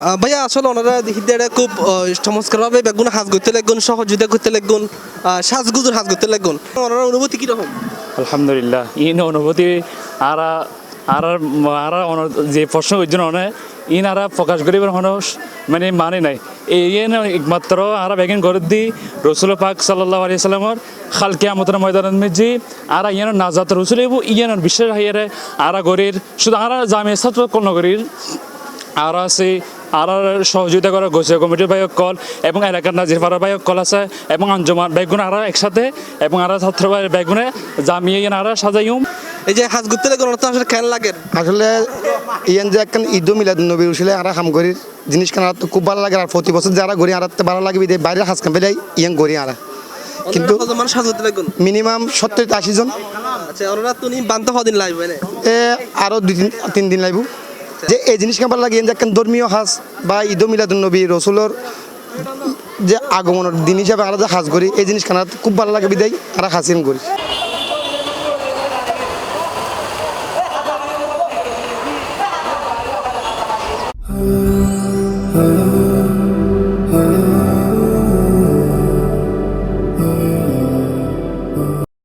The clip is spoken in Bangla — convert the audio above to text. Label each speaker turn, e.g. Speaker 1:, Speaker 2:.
Speaker 1: ভাইয়া আসলে ওনারা দেখি খুব চমৎকারভাবে বেগুন হাজ করতে লাগুন সহযোগিতা করতে লাগুন সাজগুজুর হাজ করতে লাগুন ওনার অনুভূতি কিরকম?
Speaker 2: আলহামদুলিল্লাহ ইন অনুভূতি আরা আর আর যে প্রশ্ন ওইজন ইনারা প্রকাশ করিবার মানুষ মানে নাই এই একমাত্র আর বেগিন করে দি রসুল পাক সাল্লাল্লাহু আলাইহি সাল্লামর খালকে আমতর ময়দান মেজি আর ইয়ান নাজাত রসুল ইয়ান বিশেষ হাইয়ারে আরা গরির শুধু আর জামিয়া ছাত্র নগরীর আর আছে আর সহযোগিতা করা গোসিয়া কমিটির বাইক কল এবং এলাকার নাজিরপাড়ার বাইক কল আছে এবং আঞ্জমান বাইকগুলো আর একসাথে এবং আর ছাত্র বাইকগুনে জামিয়ে আর সাজাইম।
Speaker 1: এই যে হাজ করতে লাগুন ওনার তো আসলে খেয়াল লাগে
Speaker 3: আসলে ইয়ান যে একখান ঈদ মিলাদ নবী উসলে আর হামগরির জিনিস খান তো খুব ভালো লাগে আর প্রতি বছর যারা ঘুরি আর ভালো লাগবে বাইরে হাজ কাম পেলে ইয়ান ঘুরি আর কিন্তু
Speaker 1: মানুষ হাজ করতে লাগুন
Speaker 3: মিনিমাম 70-80 জন।
Speaker 1: আচ্ছা ওনারা তো বানতে কদিন লাগবে না
Speaker 3: আরও 2-3 দিন লাগবে যে এই জিনিস কেমন লাগে যে একখান ধর্মীয় হাজ বা ঈদ মিলাদ নবী রসুলোর যে আগমনের দিন হিসাবে আমরা যে হাজ করি এই জিনিস খানা খুব ভালো লাগে বিদায় আর হাসিন করি।